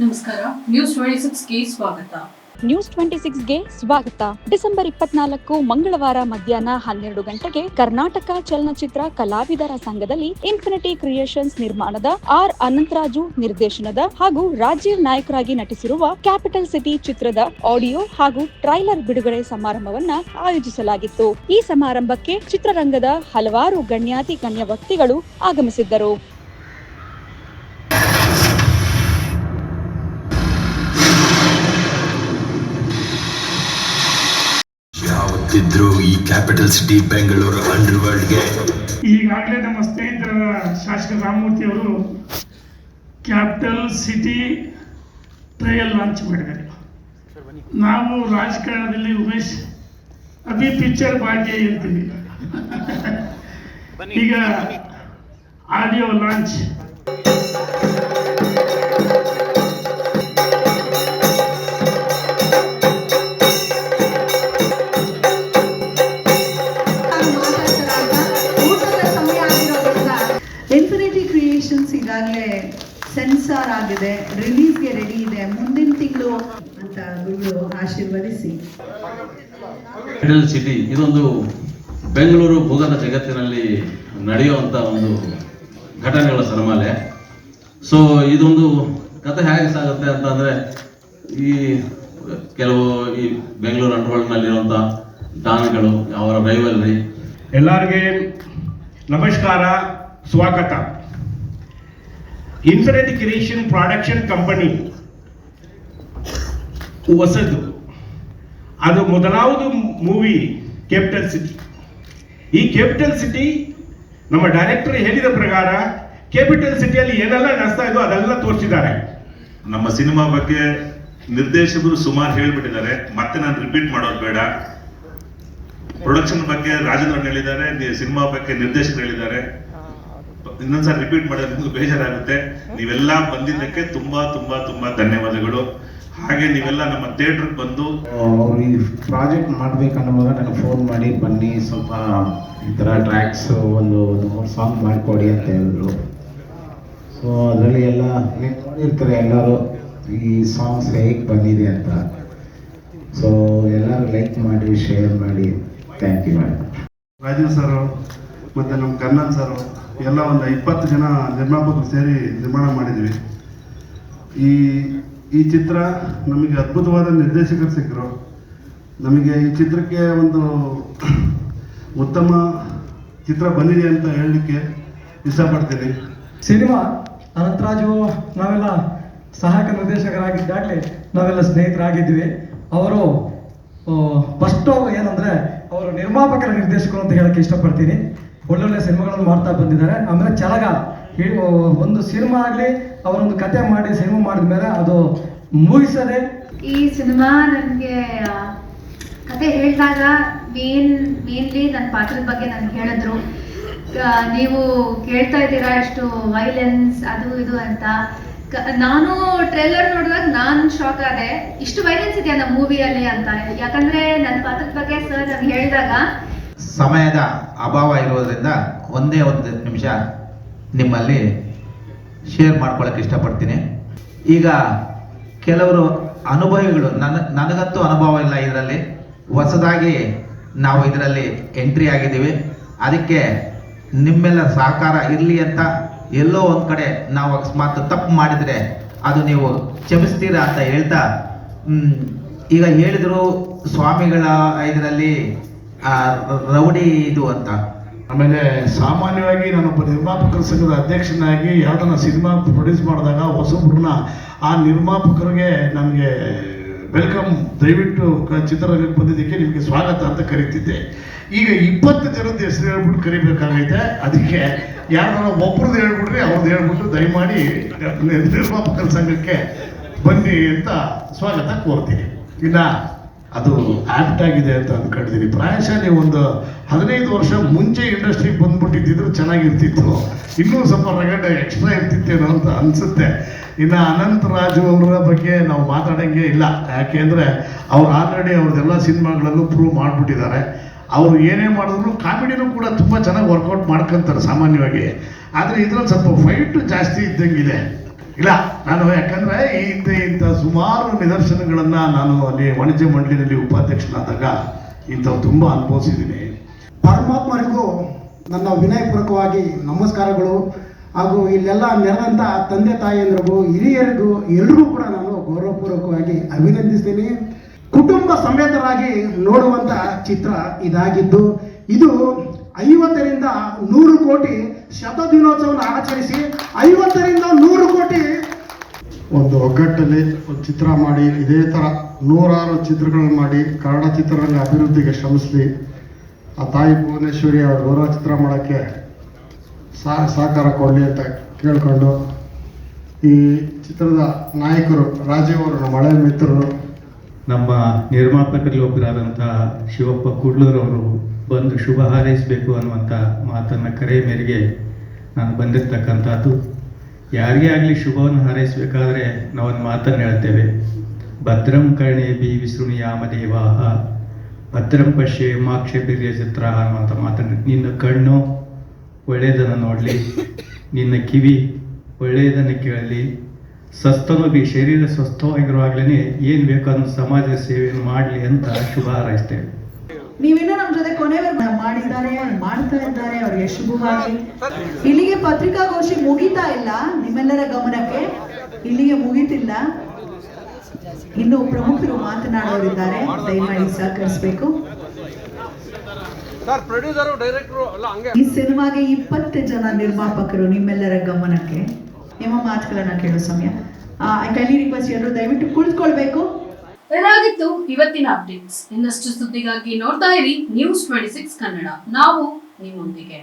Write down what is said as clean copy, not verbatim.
ನಮಸ್ಕಾರ. ನ್ಯೂಸ್ 26ಗೆ ಸ್ವಾಗತ. ನ್ಯೂಸ್ 26ಗೆ ಸ್ವಾಗತ. ಡಿಸೆಂಬರ್ 24 ಮಂಗಳವಾರ ಮಧ್ಯಾಹ್ನ 12 ಗಂಟೆಗೆ ಕರ್ನಾಟಕ ಚಲನಚಿತ್ರ ಕಲಾವಿದರ ಸಂಘದಲ್ಲಿ ಇನ್ಫಿನಿಟಿ ಕ್ರಿಯೇಷನ್ಸ್ ನಿರ್ಮಾಣದ ಆರ್ ಅನಂತರಾಜು ನಿರ್ದೇಶನದ ಹಾಗೂ ರಾಜೀವ್ ನಾಯಕರಾಗಿ ನಟಿಸಿರುವ ಕ್ಯಾಪಿಟಲ್ ಸಿಟಿ ಚಿತ್ರದ ಆಡಿಯೋ ಹಾಗೂ ಟ್ರೈಲರ್ ಬಿಡುಗಡೆ ಸಮಾರಂಭವನ್ನ ಆಯೋಜಿಸಲಾಗಿತ್ತು. ಈ ಸಮಾರಂಭಕ್ಕೆ ಚಿತ್ರರಂಗದ ಹಲವಾರು ಗಣ್ಯಾತಿ ಗಣ್ಯ ವ್ಯಕ್ತಿಗಳು ಆಗಮಿಸಿದ್ದರು. ಯಾವತ್ತಿದ್ರು ಈ ಕ್ಯಾಪಿಟಲ್ ಸಿಟಿ ಬೆಂಗಳೂರು ಅಂಡರ್ ವರ್ಲ್ಡ್ಗೆ. ಈಗಾಗಲೇ ನಮ್ಮ ಸ್ನೇಹಿತರ ಶಾಸಕ ರಾಮಮೂರ್ತಿ ಅವರು ಕ್ಯಾಪಿಟಲ್ ಸಿಟಿ ಟ್ರಯಲ್ ಲಾಂಚ್ ಮಾಡಿದ್ದಾರೆ. ನಾವು ರಾಜಕಾರಣದಲ್ಲಿ ಉಮೇಶ್ ಅಭಿ ಪಿಕ್ಚರ್ ಭಾಗ್ಯ ಹೇಳ್ತೀವಿ. ಈಗ ಆಡಿಯೋ ಲಾಂಚ್. ಇನ್ಫಿನಿಟಿ ಕ್ರಿಯೇಷನ್ಸ್ ಈಗಾಗಲೇ ಸೆನ್ಸಾರ್ ಆಗಿದೆ, ರಿಲೀಸ್ಗೆ ರೆಡಿ ಇದೆ. ಮುಂದಿನ ತಿಂಗಳು ಅಂತ ಗುರುಗಳು ಆಶೀರ್ವದಿಸಿ. ಕ್ಯಾಪಿಟಲ್ ಸಿಟಿ ಇದೊಂದು ಬೆಂಗಳೂರು ಭೂಗತ ಜಗತ್ತಿನಲ್ಲಿ ನಡೆಯುವಂಥ ಒಂದು ಘಟನೆಗಳ ಸರಮಾಲೆ. ಸೊ ಇದೊಂದು ಕಥೆ ಹೇಗೆ ಸಾಗುತ್ತೆ ಅಂತಂದರೆ, ಈ ಕೆಲವು ಈ ಬೆಂಗಳೂರು ಅಂಡರ್ವರ್ಲ್ಡ್ನಲ್ಲಿರುವಂಥ ಡಾನ್ಗಳು, ಅವರ ರೈವಲ್ರಿ. ಎಲ್ಲರಿಗೆ ನಮಸ್ಕಾರ, ಸ್ವಾಗತ. ಇನ್ಫಿನಿಟಿ ಕ್ರಿಯೇಷನ್ ಪ್ರೊಡಕ್ಷನ್ ಕಂಪನಿ ಹೊಸದು. ಅದು ಮೊದಲಾವುದು ಮೂವಿ ಕ್ಯಾಪಿಟಲ್ ಸಿಟಿ. ಈ ಕ್ಯಾಪಿಟಲ್ ಸಿಟಿ ನಮ್ಮ ಡೈರೆಕ್ಟರ್ ಹೇಳಿದ ಪ್ರಕಾರ ಕ್ಯಾಪಿಟಲ್ ಸಿಟಿಯಲ್ಲಿ ಏನೆಲ್ಲ ನಡೆಸ್ತಾ ಇದೋ ಅದೆಲ್ಲ ತೋರಿಸಿದ್ದಾರೆ. ನಮ್ಮ ಸಿನಿಮಾ ಬಗ್ಗೆ ನಿರ್ದೇಶಕರು ಸುಮಾರು ಹೇಳ್ಬಿಟ್ಟಿದ್ದಾರೆ, ಮತ್ತೆ ನಾನು ರಿಪೀಟ್ ಮಾಡೋದು ಬೇಡ. ಪ್ರೊಡಕ್ಷನ್ ಬಗ್ಗೆ ರಾಜೇಂದ್ರ ಹೇಳಿದ್ದಾರೆ, ಸಿನಿಮಾ ಬಗ್ಗೆ ನಿರ್ದೇಶಕರು ಹೇಳಿದ್ದಾರೆ. ಇನ್ನೊಂದ್ಸಲ ರಿಪೀಟ್ ಮಾಡೋದು ನಿಮ್ಗೆ ಬೇಜಾರಾಗುತ್ತೆ. ನೀವೆಲ್ಲ ಬಂದಿದ್ದಕ್ಕೆ ತುಂಬಾ ತುಂಬಾ ತುಂಬಾ ಧನ್ಯವಾದಗಳು. ಹಾಗೆ ನೀವೆಲ್ಲ ನಮ್ಮ ಥಿಯೇಟರ್ಗೆ ಬಂದು ಅವ್ರು ಈ ಪ್ರಾಜೆಕ್ಟ್ ಮಾಡ್ಬೇಕನ್ನುವಾಗ ನನಗೆ ಫೋನ್ ಮಾಡಿ ಬನ್ನಿ, ಸ್ವಲ್ಪ ಈ ಥರ ಟ್ರ್ಯಾಕ್ಸ್ ಒಂದು 3 ಸಾಂಗ್ ಮಾಡಿಕೊಡಿ ಅಂತ ಹೇಳಿದ್ರು. ಸೊ ಅದರಲ್ಲಿ ಎಲ್ಲ ನೀವು ನೋಡಿರ್ತಾರೆ ಎಲ್ಲರೂ ಈ ಸಾಂಗ್ಸ್ ಹೇಗೆ ಬಂದಿದೆ ಅಂತ. ಸೊ ಎಲ್ಲರೂ ಲೈಕ್ ಮಾಡಿ, ಶೇರ್ ಮಾಡಿ. Thank you ma'am. Rajeev sir ಮತ್ತು ನಮ್ಮ ಕನ್ನನ್ ಸರ್ ಎಲ್ಲ ಒಂದು 20 ಜನ ನಿರ್ಮಾಪಕರು ಸೇರಿ ನಿರ್ಮಾಣ ಮಾಡಿದ್ವಿ. ಈ ಚಿತ್ರ ನಮಗೆ ಅದ್ಭುತವಾದ ನಿರ್ದೇಶಕರು ಸಿಕ್ಕರು. ನಮಗೆ ಈ ಚಿತ್ರಕ್ಕೆ ಒಂದು ಉತ್ತಮ ಚಿತ್ರ ಬಂದಿದೆ ಅಂತ ಹೇಳಲಿಕ್ಕೆ ಇಷ್ಟಪಡ್ತೀನಿ. ಸಿನಿಮಾ ಅನಂತರಾಜು ನಾವೆಲ್ಲ ಸಹಾಯಕ ನಿರ್ದೇಶಕರಾಗಿದ್ದಾಗಲೇ ನಾವೆಲ್ಲ ಸ್ನೇಹಿತರಾಗಿದ್ವಿ. ಅವರು ಫಸ್ಟು ಏನಂದರೆ ಅವರು ನಿರ್ಮಾಪಕರ ನಿರ್ದೇಶಕರು ಅಂತ ಹೇಳೋಕ್ಕೆ ಇಷ್ಟಪಡ್ತೀನಿ. ಒಳ್ಳೊಳ್ಳೆ ಸಿನಿಮಾಗಳನ್ನು ಮಾಡ್ತಾ ಬಂದಿದ್ದಾರೆ. ಆಮೇಲೆ ಚಳಗ ಒಂದು ಸಿನಿಮಾ ಆಗಲಿ ಅವರೊಂದು ಕತೆ ಮಾಡಿ ಸಿನಿಮಾ ಮಾಡಿದ ಮೇಲೆ ಅದು ಮುಗಿಸದೆ. ಈ ಸಿನಿಮಾ ನನಗೆ ಕತೆ ಹೇಳಿದಾಗ ಮೇನ್ಲಿ ನನ್ನ ಪಾತ್ರದ ಬಗ್ಗೆ ನನಗೆ ಹೇಳಿದ್ರು. ನೀವು ಕೇಳ್ತಾ ಇದ್ದೀರಾ ಎಷ್ಟು ವೈಲೆನ್ಸ್ ಅದು ಇದು ಅಂತ. ನಾನು ಟ್ರೇಲರ್ ನೋಡಿದಾಗ ನಾನು ಶಾಕ್ ಆದೆ, ಇಷ್ಟು ವೈಲೆನ್ಸ್ ಇದೆಯಾ ನಮ್ಮ ಮೂವಿಯಲ್ಲಿ ಅಂತ. ಯಾಕಂದ್ರೆ ನನ್ನ ಪಾತ್ರದ ಬಗ್ಗೆ ಸರ್ ನನಗೆ ಹೇಳಿದಾಗ ಸಮಯದ ಅಭಾವ ಇರೋದ್ರಿಂದ ಒಂದೇ ಒಂದು ನಿಮಿಷ ನಿಮ್ಮಲ್ಲಿ ಶೇರ್ ಮಾಡ್ಕೊಳ್ಳೋಕೆ ಇಷ್ಟಪಡ್ತೀನಿ. ಈಗ ಕೆಲವರು ಅನುಭವಿಗಳು, ನನಗಂತೂ ಅನುಭವ ಇಲ್ಲ ಇದರಲ್ಲಿ. ಹೊಸದಾಗಿ ನಾವು ಇದರಲ್ಲಿ ಎಂಟ್ರಿ ಆಗಿದ್ದೀವಿ. ಅದಕ್ಕೆ ನಿಮ್ಮೆಲ್ಲ ಸಹಕಾರ ಇರಲಿ ಅಂತ, ಎಲ್ಲೋ ಒಂದು ಕಡೆ ನಾವು ಅಕಸ್ಮಾತ್ ತಪ್ಪು ಮಾಡಿದರೆ ಅದು ನೀವು ಕ್ಷಮಿಸ್ತೀರಾ ಅಂತ ಹೇಳ್ತಾ, ಈಗ ಹೇಳಿದರು ಸ್ವಾಮಿಗಳ ಇದರಲ್ಲಿ ರೌಡಿ ಇದು ಅಂತ. ಆಮೇಲೆ ಸಾಮಾನ್ಯವಾಗಿ ನಾನೊಬ್ಬ ನಿರ್ಮಾಪಕರ ಸಂಘದ ಅಧ್ಯಕ್ಷನಾಗಿ ಯಾವುದನ್ನ ಸಿನಿಮಾ ಪ್ರೊಡ್ಯೂಸ್ ಮಾಡಿದಾಗ ಹೊಸಬ್ರನ್ನ ಆ ನಿರ್ಮಾಪಕರಿಗೆ ನಮಗೆ ವೆಲ್ಕಮ್, ದಯವಿಟ್ಟು ಚಿತ್ರರಂಗಕ್ಕೆ ಬಂದಿದ್ದಕ್ಕೆ ನಿಮಗೆ ಸ್ವಾಗತ ಅಂತ ಕರೀತಿದ್ದೆ. ಈಗ 20 ಜನದ ಹೆಸರು ಹೇಳ್ಬಿಟ್ಟು ಕರಿಬೇಕಾಗೈತೆ. ಅದಕ್ಕೆ ಯಾರು ಒಬ್ರದ್ದು ಹೇಳ್ಬಿಟ್ರೆ ಅವ್ರದ್ದು ಹೇಳ್ಬಿಟ್ಟು ದಯಮಾಡಿ ನಿರ್ಮಾಪಕರ ಸಂಘಕ್ಕೆ ಬನ್ನಿ ಅಂತ ಸ್ವಾಗತ ಕೋರ್ತೀನಿ. ಇನ್ನು ಅದು ಆ್ಯಪ್ಟ್ ಆಗಿದೆ ಅಂತ ಅಂದ್ಕೊಂಡಿದ್ದೀನಿ. ಪ್ರಾಯಶಃ ನೀವು ಒಂದು 15 ವರ್ಷ ಮುಂಚೆ ಇಂಡಸ್ಟ್ರಿಗೆ ಬಂದ್ಬಿಟ್ಟಿದ್ದಿದ್ರು ಚೆನ್ನಾಗಿರ್ತಿತ್ತು, ಇನ್ನೂ ಸ್ವಲ್ಪ ರಗಡ ಎಕ್ಸ್ಟ್ರಾ ಇರ್ತಿತ್ತೇನೋ ಅಂತ ಅನಿಸುತ್ತೆ. ಇನ್ನು ಅನಂತರಾಜು ಅವರ ಬಗ್ಗೆ ನಾವು ಮಾತಾಡೋಂಗೆ ಇಲ್ಲ. ಯಾಕೆಂದರೆ ಅವ್ರು ಆಲ್ರೆಡಿ ಅವ್ರದ್ದೆಲ್ಲ ಸಿನಿಮಾಗಳಲ್ಲೂ ಪ್ರೂವ್ ಮಾಡಿಬಿಟ್ಟಿದ್ದಾರೆ. ಅವರು ಏನೇ ಮಾಡಿದ್ರು ಕಾಮಿಡಿನೂ ಕೂಡ ತುಂಬ ಚೆನ್ನಾಗಿ ವರ್ಕೌಟ್ ಮಾಡ್ಕೊತಾರೆ ಸಾಮಾನ್ಯವಾಗಿ. ಆದರೆ ಇದರಲ್ಲಿ ಸ್ವಲ್ಪ ಫೈಟು ಜಾಸ್ತಿ ಇದ್ದಂಗಿದೆ. ಇಲ್ಲ, ನಾನು ಯಾಕಂದ್ರೆ ಇಂಥ ಸುಮಾರು ನಿದರ್ಶನಗಳನ್ನ ನಾನು ಅಲ್ಲಿ ವಾಣಿಜ್ಯ ಮಂಡಳಿಯಲ್ಲಿ ಉಪಾಧ್ಯಕ್ಷನಾದಾಗ ಇಂಥವು ತುಂಬ ಅನುಭವಿಸಿದ್ದೀನಿ. ಪರಮಾತ್ಮರಿಗೂ ನನ್ನ ವಿನಯಪೂರ್ವಕವಾಗಿ ನಮಸ್ಕಾರಗಳು. ಹಾಗೂ ಇಲ್ಲೆಲ್ಲ ನೆರೆದಂಥ ತಂದೆ ತಾಯಿಯಂದ್ರಿಗೂ ಹಿರಿಯರಿಗೂ ಎಲ್ರಿಗೂ ಕೂಡ ನಾನು ಗೌರವಪೂರ್ವಕವಾಗಿ ಅಭಿನಂದಿಸ್ತೀನಿ. ಕುಟುಂಬ ಸಮೇತರಾಗಿ ನೋಡುವಂಥ ಚಿತ್ರ ಇದಾಗಿದ್ದು, ಇದು 50ರಿಂದ 100 ಕೋಟಿ ಶತದಿನೋತ್ಸವವನ್ನು ಆಚರಿಸಿ 50ರಿಂದ 100 ಕೋಟಿ ಒಂದು ಒಗ್ಗಟ್ಟಲ್ಲಿ ಒಂದು ಚಿತ್ರ ಮಾಡಿ ಇದೇ ಥರ 106 ಚಿತ್ರಗಳನ್ನು ಮಾಡಿ ಕನ್ನಡ ಚಿತ್ರರಂಗ ಅಭಿವೃದ್ಧಿಗೆ ಶ್ರಮಿಸಲಿ. ಆ ತಾಯಿ ಭುವನೇಶ್ವರಿ ಅವ್ರ ಗೌರವ ಚಿತ್ರ ಮಾಡೋಕ್ಕೆ ಸಹಕಾರ ಕೊಡಲಿ ಅಂತ ಕೇಳಿಕೊಂಡು, ಈ ಚಿತ್ರದ ನಾಯಕರು ರಾಜೀವ್ ಅವರು ನಮ್ಮ ಹಳೆಯ ಮಿತ್ರರು, ನಮ್ಮ ನಿರ್ಮಾಪಕರಲ್ಲಿ ಒಬ್ಬರಾದಂಥ ಶಿವಪ್ಪ ಕುಡ್ಲೂರವರು ಬಂದು ಶುಭ ಹಾರೈಸಬೇಕು ಅನ್ನುವಂಥ ಮಾತನ್ನು ಕರೆ ಮೇರೆಗೆ ನಾನು ಬಂದಿರತಕ್ಕಂಥದ್ದು. ಯಾರಿಗೇ ಆಗಲಿ ಶುಭವನ್ನು ಹಾರೈಸಬೇಕಾದ್ರೆ ನಾವೊಂದು ಮಾತನ್ನು ಹೇಳ್ತೇವೆ, ಭದ್ರಂ ಕರ್ಣೇಭಿ ವಿಸೃಣಿಯಾಮದೇವಾಹ ಭದ್ರಂ ಪಶ್ಯೆ ಮಾಕ್ಷೇಪಿರ್ಯ ಚಿತ್ರ ಅನ್ನುವಂಥ ಮಾತನ್ನು. ನಿನ್ನ ಕಣ್ಣು ಒಳ್ಳೆಯದನ್ನು ನೋಡಲಿ, ನಿನ್ನ ಕಿವಿ ಒಳ್ಳೆಯದನ್ನು ಕೇಳಲಿ, ಸ್ವಸ್ಥನೋಗಿ ಶರೀರ ಸ್ವಸ್ಥವಾಗಿರುವಾಗಲೇ ಏನು ಬೇಕೋ ಅದನ್ನು ಸಮಾಜ ಸೇವೆಯನ್ನು ಮಾಡಲಿ ಅಂತ ಶುಭ ಹಾರೈಸ್ತೇವೆ. ನೀವಿನ್ನೂ ನಮ್ಮ ಜೊತೆ ಕೊನೆವರೆಗೂ ಮಾಡಿದ್ದಾರೆ, ಮಾಡ್ತಾ ಇದ್ದಾರೆ, ಅವ್ರಿಗೆ ಶುಭವಾಗಿ. ಇಲ್ಲಿಗೆ ಪತ್ರಿಕಾಗೋಷ್ಠಿ ಮುಗಿತಾ ಇಲ್ಲ, ನಿಮ್ಮೆಲ್ಲರ ಗಮನಕ್ಕೆ ಇಲ್ಲಿಗೆ ಮುಗಿತಿಲ್ಲ. ಇನ್ನು ಪ್ರಮುಖರು ಮಾತನಾಡೋರಿದ್ದಾರೆ, ದಯಮಾಡಿ ಸಹಕರಿಸಬೇಕು. ಈ ಸಿನಿಮಾಗೆ 20 ಜನ ನಿರ್ಮಾಪಕರು ನಿಮ್ಮೆಲ್ಲರ ಗಮನಕ್ಕೆ. ನಿಮ್ಮ ಮಾತುಗಳನ್ನ ಕೇಳೋ ಸಮಯ. ಐ ಕೈಂಡ್ಲಿ ರಿಕ್ವೆಸ್ಟ್ ಎಲ್ಲರೂ ದಯವಿಟ್ಟು ಕುಳಿತುಕೊಳ್ಬೇಕು. ಇದಾಗಿತ್ತು ಇವತ್ತಿನ ಅಪ್ಡೇಟ್ಸ್. ಇನ್ನಷ್ಟು ಸುದ್ದಿಗಾಗಿ ನೋಡ್ತಾ ಇರಿ News 26 ಕನ್ನಡ. ನಾವು ನಿಮ್ಮೊಂದಿಗೆ.